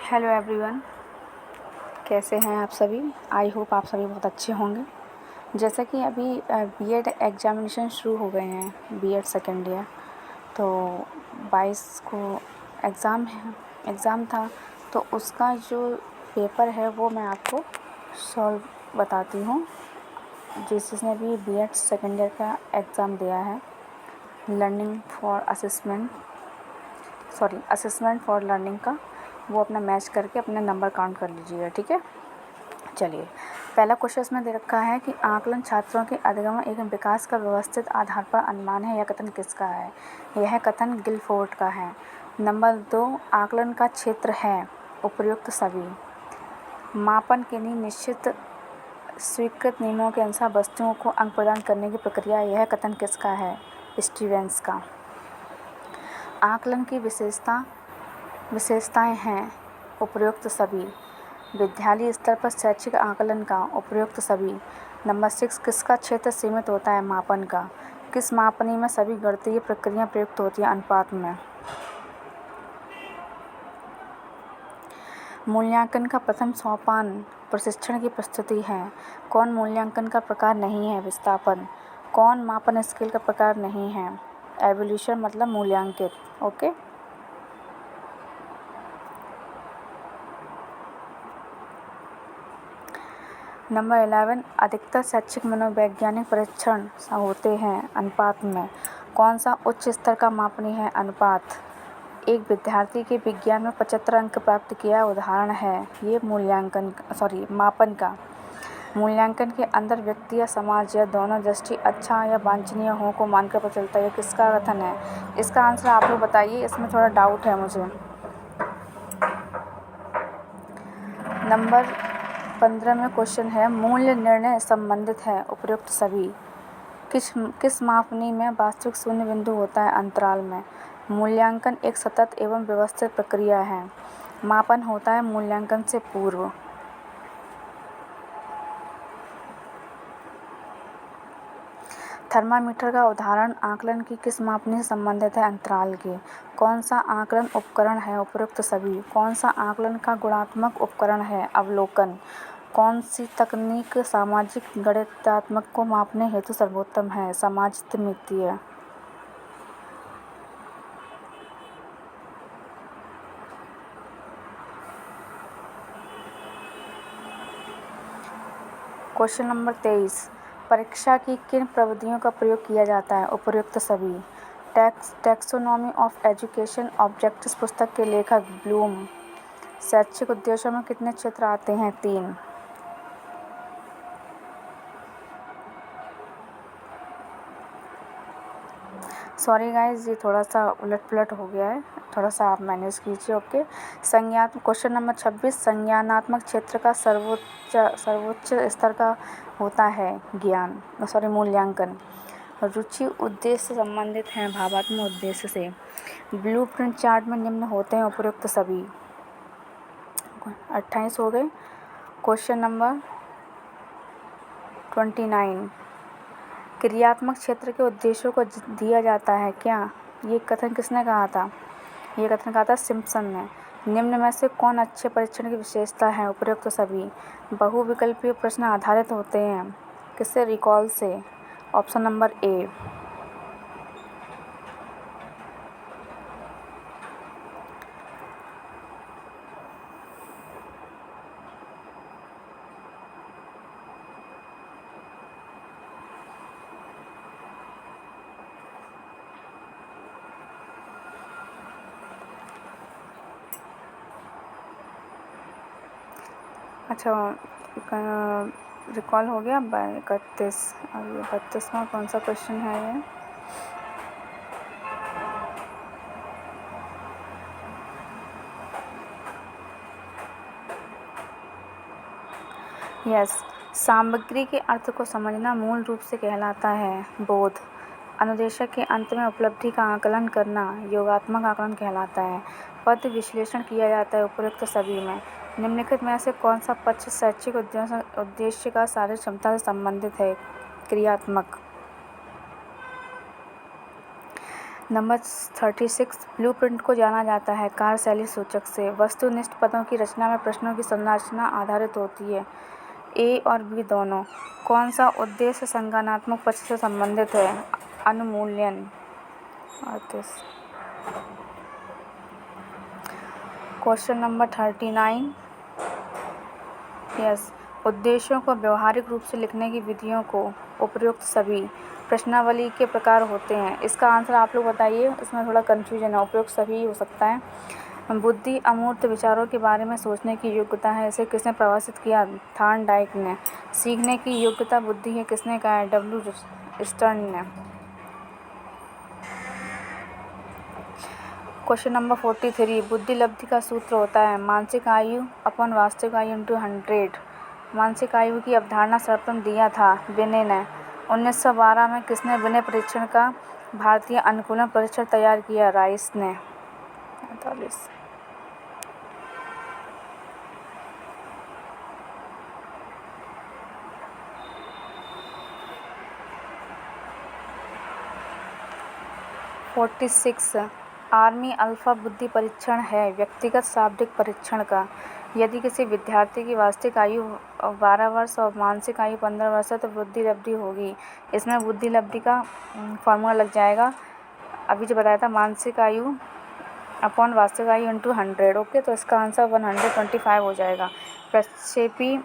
Hello everyone, कैसे हैं आप सभी। आई होप आप सभी बहुत अच्छे होंगे। जैसा कि अभी बीएड एग्ज़ामिनेशन शुरू हो गए हैं, बीएड सेकेंड ईयर, तो 22 को एग्ज़ाम था, तो उसका जो पेपर है वो मैं आपको सॉल्व बताती हूँ। जिसने भी बीएड सेकेंड ईयर का एग्ज़ाम दिया है, असेसमेंट फॉर लर्निंग का, वो अपना मैच करके अपना नंबर काउंट कर लीजिएगा, ठीक है। चलिए, पहला क्वेश्चन इसमें दे रखा है कि आकलन छात्रों के अधिगम एवं विकास का व्यवस्थित आधार पर अनुमान है। यह कथन किसका है? यह कथन गिलफोर्ड का है। नंबर 2, आकलन का क्षेत्र है उपर्युक्त सभी। मापन के लिए निश्चित स्वीकृत नियमों के अनुसार वस्तुओं को अंक प्रदान करने की प्रक्रिया। यह कथन किसका है? स्टीवेंस का। आकलन की विशेषताएं हैं उपर्युक्त सभी। विद्यालय स्तर पर शैक्षिक आकलन का उपर्युक्त सभी। नंबर 6, किसका क्षेत्र सीमित होता है? मापन का। किस मापनी में सभी गणितीय प्रक्रियाएं प्रयुक्त होती हैं? अनुपात में। मूल्यांकन का प्रथम सोपान प्रशिक्षण की प्रस्तुति है। कौन मूल्यांकन का प्रकार नहीं है? विस्थापन। कौन मापन स्केल का प्रकार नहीं है? एवोल्यूशन मतलब मूल्यांकित। ओके। नंबर 11, अधिकतर शैक्षिक मनोवैज्ञानिक परीक्षण होते हैं अनुपात में। कौन सा उच्च स्तर का मापनी है? अनुपात। एक विद्यार्थी के विज्ञान में 75 अंक प्राप्त किया उदाहरण है। ये मापन का। मूल्यांकन के अंदर व्यक्ति या समाज या दोनों दृष्टि अच्छा या वांछनीय हो को मानकर पता चलता है। किसका कथन है? इसका आंसर आप लोग बताइए, इसमें थोड़ा डाउट है मुझे। नंबर 15 में क्वेश्चन है, मूल्य निर्णय संबंधित है उपर्युक्त सभी। किस मापनी में वास्तविक शून्य बिंदु होता है? अंतराल में। मूल्यांकन एक सतत एवं व्यवस्थित प्रक्रिया है। मापन होता है मूल्यांकन से पूर्व। थर्मामीटर का उदाहरण आकलन की किस मापनी से संबंधित है? अंतराल के। कौन सा आकलन उपकरण है? उपर्युक्त सभी। कौन सा आकलन का गुणात्मक उपकरण है? अवलोकन। कौन सी तकनीक सामाजिक गणितात्मक को मापने हेतु सर्वोत्तम है? समाजमितीय। क्वेश्चन नंबर 23, परीक्षा की किन प्रविधियों का प्रयोग किया जाता है? उपर्युक्त सभी। टैक्सोनॉमी ऑफ एजुकेशन ऑब्जेक्ट्स पुस्तक के लेखक ब्लूम। शैक्षिक उद्देश्यों में कितने क्षेत्र आते हैं? 3। सॉरी गाइज, ये थोड़ा सा उलट पुलट हो गया है, थोड़ा सा आप मैनेज कीजिए। ओके। क्वेश्चन नंबर 26, संज्ञानात्मक क्षेत्र का सर्वोच्च स्तर का होता है मूल्यांकन। रुचि उद्देश्य से संबंधित हैं भावात्मक उद्देश्य से। ब्लूप्रिंट चार्ट में निम्न होते हैं उपर्युक्त सभी। 28 हो गए। क्वेश्चन नंबर 29, क्रियात्मक क्षेत्र के उद्देश्यों को दिया जाता है क्या? ये कथन किसने कहा था? ये कथन कहा था सिम्पसन ने। निम्न में से कौन अच्छे परीक्षण की विशेषता है? उपर्युक्त सभी। बहुविकल्पीय प्रश्न आधारित होते हैं किससे? रिकॉल से। Option number A. अच्छा, रिकॉल हो गया। 31। अब ये 32वां कौन सा क्वेश्चन है ये? यस। सामग्री के अर्थ को समझना मूल रूप से कहलाता है बोध। अनुदेशक के अंत में उपलब्धि का आकलन करना योगात्मक आकलन कहलाता है। पद विश्लेषण किया जाता है उपर्युक्त सभी में। निम्नलिखित में से कौन सा पक्ष शैक्षिक उद्देश्य का शारीरिक क्षमता से संबंधित है? क्रियात्मक। नंबर 36 ब्लूप्रिंट को जाना जाता है कार्यशैली सूचक से। वस्तुनिष्ठ पदों की रचना में प्रश्नों की संरचना आधारित होती है, ए और बी दोनों। कौन सा उद्देश्य संज्ञानात्मक पक्ष से संबंधित है? अनुमूल्यन। क्वेश्चन नंबर 39 यस, उद्देश्यों को व्यवहारिक रूप से लिखने की विधियों को उपयुक्त सभी प्रश्नावली के प्रकार होते हैं। इसका आंसर आप लोग बताइए, इसमें थोड़ा कन्फ्यूजन है। उपयुक्त सभी हो सकता है। बुद्धि अमूर्त विचारों के बारे में सोचने की योग्यता है। इसे किसने प्रवासित किया? थॉर्नडाइक ने। सीखने की योग्यता बुद्धि है, किसने कहा है? डब्ल्यू स्टर्न ने। क्वेश्चन नंबर 43 बुद्धि लब्धि का सूत्र होता है मानसिक आयु अपन वास्तविक आयु इंटू 100। मानसिक आयु की अवधारणा सर्वप्रथम दिया था बिने ने। 1912 में किसने बिने परीक्षण का भारतीय अनुकूलन परीक्षण तैयार किया? राइस ने। 48 46 आर्मी अल्फा बुद्धि परीक्षण है व्यक्तिगत शाब्दिक परीक्षण का। यदि किसी विद्यार्थी की वास्तविक आयु 12 वर्ष और मानसिक आयु 15 वर्ष है तो बुद्धि लब्धि होगी। इसमें बुद्धि लब्धि का फॉर्मूला लग जाएगा, अभी जो बताया था, मानसिक आयु अपॉन वास्तविक आयु इंटू 100। ओके, तो इसका आंसर 125 हो जाएगा। प्रक्षेपी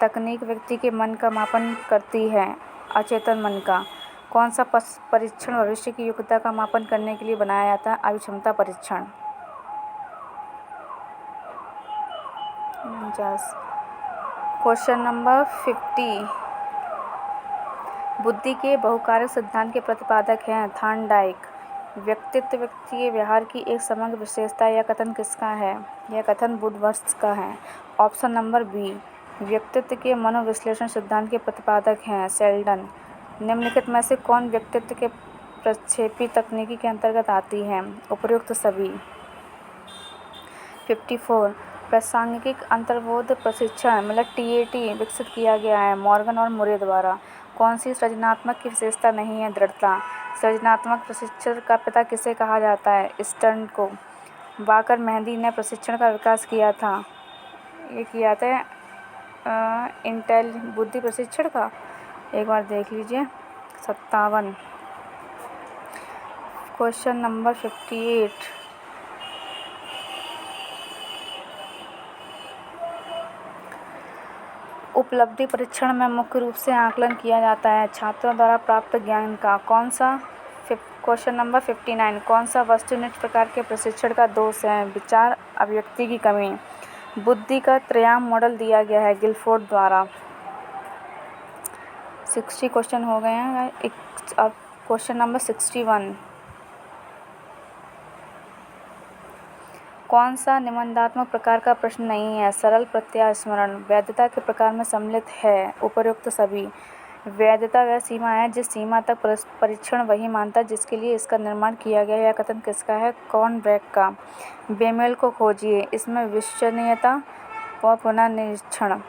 तकनीक व्यक्ति के मन का मापन करती है, अचेतन मन का। कौन सा परीक्षण भविष्य की योग्यता का मापन करने के लिए बनाया जाता है? अभिक्षमता परीक्षण। क्वेश्चन नंबर 50 बुद्धि के बहुकारक सिद्धांत के प्रतिपादक हैं थॉर्नडाइक। व्यक्तित्व व्यक्ति के व्यवहार की एक समग्र विशेषता। यह कथन किसका है? यह कथन वुडवर्थ का है। Option number B. व्यक्तित्व के मनोविश्लेषण सिद्धांत के प्रतिपादक हैं सेल्डन। निम्नलिखित में से कौन व्यक्तित्व के प्रक्षेपी तकनीकी के अंतर्गत आती है? उपयुक्त सभी। 54 प्रासंगिक अंतर्बोध प्रशिक्षण मतलब टीएटी विकसित किया गया है मॉर्गन और मुरे द्वारा। कौन सी सृजनात्मक की विशेषता नहीं है? दृढ़ता। सृजनात्मक प्रशिक्षण का पिता किसे कहा जाता है? स्टर्न को। बाकर मेहंदी ने प्रशिक्षण का विकास किया था, ये किया था इंटेल बुद्धि प्रशिक्षण का। एक बार देख लीजिए। 57 क्वेश्चन नंबर 58 उपलब्धि परीक्षण में मुख्य रूप से आकलन किया जाता है छात्रों द्वारा प्राप्त ज्ञान का। कौन सा? क्वेश्चन नंबर 59 कौन सा वस्तुनिष्ठ प्रकार के प्रशिक्षण का दोष है? विचार अभिव्यक्ति की कमी। बुद्धि का त्रियाम मॉडल दिया गया है गिलफोर्ड द्वारा। 60 क्वेश्चन हो गए हैं। अब क्वेश्चन नंबर 61 कौन सा निबंधात्मक प्रकार का प्रश्न नहीं है? सरल प्रत्यास्मरण। वैधता के प्रकार में सम्मिलित है, उपयुक्त सभी। वैधता वह सीमा है जिस सीमा तक परीक्षण वही मानता है जिसके लिए इसका निर्माण किया गया। यह कथन किसका है? कॉर्नब्रैक का। बेमेल को खोजिए, इसमें विश्वसनीयता व पुनर्निरीक्षण।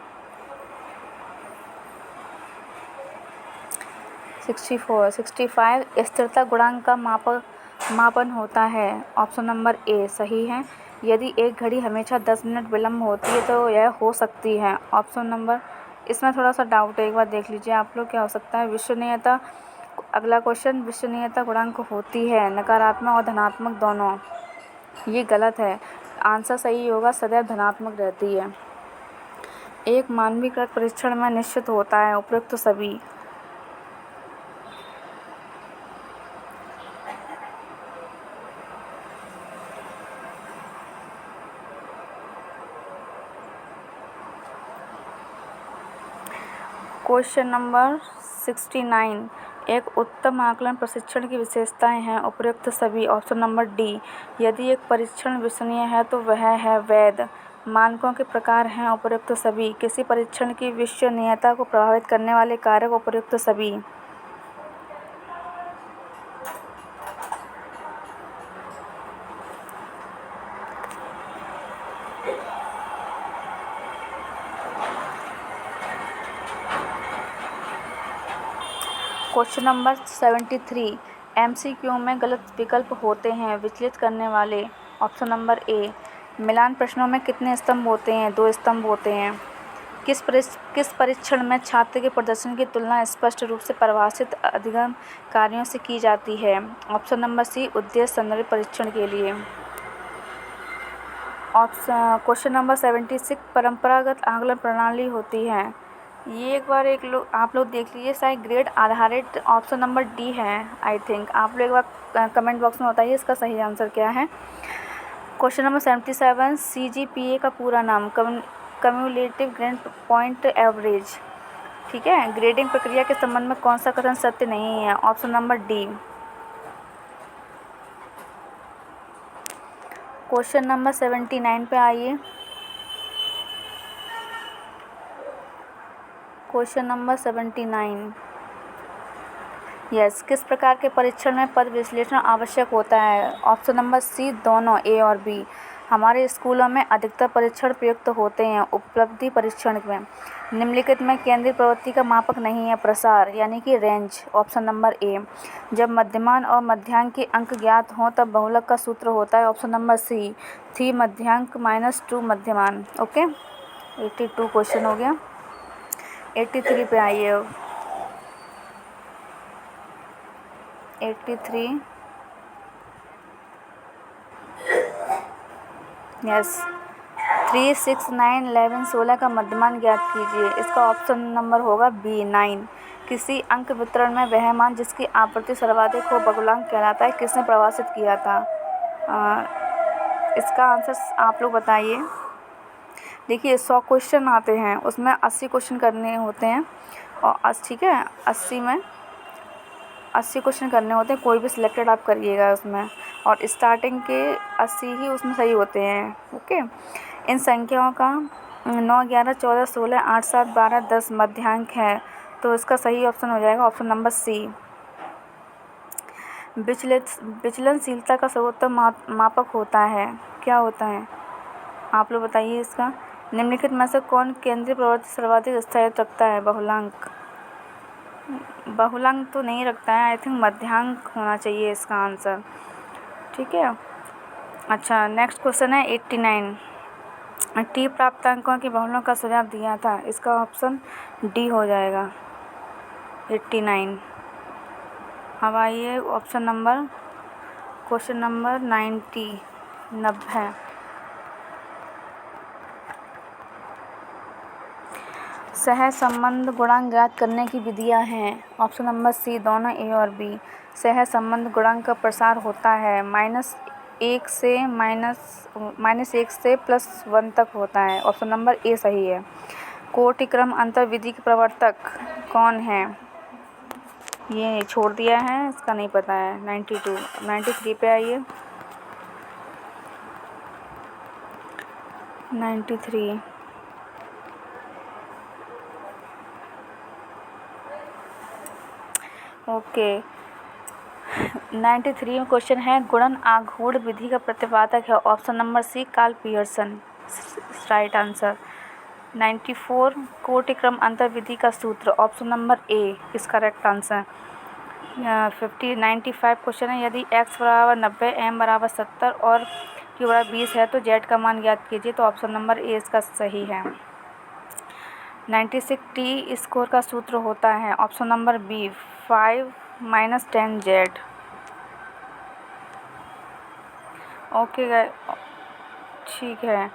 65 स्थिरता गुणांक का मापन होता है। ऑप्शन नंबर ए सही है। यदि एक घड़ी हमेशा 10 मिनट विलम्ब होती है तो यह हो सकती है। ऑप्शन नंबर, इसमें थोड़ा सा डाउट है, एक बार देख लीजिए आप लोग क्या हो सकता है। विश्वसनीयता, अगला क्वेश्चन, विश्वसनीयता गुणांक होती है नकारात्मक और धनात्मक दोनों। ये गलत है, आंसर सही होगा, सदैव धनात्मक रहती है। एक मानवीकृत परीक्षण में निश्चित होता है, उपयुक्त सभी। क्वेश्चन नंबर 69 एक उत्तम आकलन प्रशिक्षण की विशेषताएं हैं, उपयुक्त सभी। Option number D. यदि एक परीक्षण विश्वसनीय है तो वह है वैध। मानकों के प्रकार हैं, उपयुक्त सभी। किसी परीक्षण की विश्वसनीयता को प्रभावित करने वाले कारक, उपयुक्त सभी। क्वेश्चन नंबर 73 MCQ में गलत विकल्प होते हैं विचलित करने वाले। Option number A. मिलान प्रश्नों में कितने स्तंभ होते हैं? 2 स्तंभ होते हैं। किस परीक्षण में छात्र के प्रदर्शन की तुलना स्पष्ट रूप से परिभाषित अधिगम कार्यों से की जाती है? Option number C. उद्देश्य संदर्भित परीक्षण के लिए। क्वेश्चन नंबर 76 परंपरागत आकलन प्रणाली होती है। ये एक बार आप लोग देख लीजिए, शायद ग्रेड आधारित ऑप्शन नंबर डी है आई थिंक। आप लोग एक बार कमेंट बॉक्स में बताइए इसका सही आंसर क्या है। क्वेश्चन नंबर 77 CGPA का पूरा नाम कम्युलेटिव ग्रेड पॉइंट एवरेज। ठीक है, ग्रेडिंग प्रक्रिया के संबंध में कौन सा कथन सत्य नहीं है? Option number D. Question number 79 पे आइए। Question number 79। यस, किस प्रकार के परीक्षण में पद विश्लेषण आवश्यक होता है? Option number C. दोनों, ए और बी। हमारे स्कूलों में अधिकतर परीक्षण प्रयुक्त होते हैं उपलब्धि परीक्षण में। निम्नलिखित में केंद्रीय प्रवृत्ति का मापक नहीं है प्रसार यानी कि रेंज। Option number A. जब मध्यमान और मध्यांक के अंक ज्ञात हों तब बहुलक का सूत्र होता है। Option number C. 3 मध्यांक -2 मध्यमान। ओके, 82 क्वेश्चन हो गया। 83 पे आइए अब। 83। यस, 3, 6, 9, 11, 16 का मध्यमान ज्ञात कीजिए। इसका ऑप्शन नंबर होगा बी 9। किसी अंक वितरण में वह मान जिसकी आवृत्ति सर्वाधिक हो बहुलांक कहलाता है। किसने परिभाषित किया था? इसका आंसर आप लोग बताइए। देखिए 100 क्वेश्चन आते हैं, उसमें 80 क्वेश्चन करने होते हैं और ठीक है 80 में 80 क्वेश्चन करने होते हैं। कोई भी सिलेक्टेड आप करिएगा उसमें, और स्टार्टिंग के 80 ही उसमें सही होते हैं। ओके, इन संख्याओं का 9, 11, 14, 16, 8, 7, 12, 10 मध्यांक है, तो इसका सही ऑप्शन हो जाएगा ऑप्शन नंबर सी। विचलनशीलता का सर्वोत्तम मापक होता है, क्या होता है? आप लोग बताइए इसका। निम्नलिखित में से कौन केंद्रीय प्रवृत्ति सर्वाधिक स्थायित्व रखता है? बहुलांक तो नहीं रखता है, आई थिंक मध्यांक होना चाहिए इसका आंसर। ठीक है, अच्छा नेक्स्ट क्वेश्चन है 89। टी प्राप्तांकों के बहुलकों का सुझाव दिया था, इसका ऑप्शन डी हो जाएगा 89। अब आइए ऑप्शन नंबर क्वेश्चन नंबर 90। सहसंबंध गुणांक ज्ञात करने की विधियां हैं। Option number C. दोनों, ए और बी। सहसंबंध गुणांक का प्रसार होता है -1 से +1 तक होता है। ऑप्शन नंबर ए सही है। कोटि क्रम अंतर विधि के प्रवर्तक कौन है? ये छोड़ दिया है, इसका नहीं पता है। 93 पे आइए। 93। ओके, 93 में क्वेश्चन है गुणन आघूर्ण विधि का प्रतिपादक है। Option number C. Karl Pearson, right answer. 94 कोटि क्रम अंतर विधि का सूत्र। ऑप्शन नंबर ए इस करेक्ट आंसर। 95 क्वेश्चन है यदि x बराबर 90, m बराबर 70 और q बराबर 20 है तो z का मान ज्ञात कीजिए, तो ऑप्शन नंबर ए इसका सही है। 96 टी स्कोर का सूत्र होता है। Option number B 5 - 10z। Okay guys, ठीक है।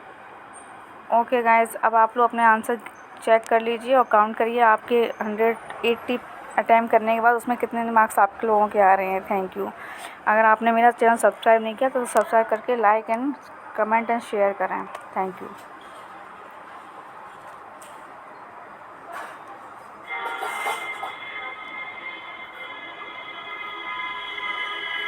ओके गाइस, अब आप लोग अपने आंसर चेक कर लीजिए और काउंट करिए आपके 180 अटैम्प्ट करने के बाद उसमें कितने मार्क्स आप लोगों के आ रहे हैं। Thank you. अगर आपने मेरा चैनल सब्सक्राइब नहीं किया तो सब्सक्राइब करके like and comment and share करें। Thank you.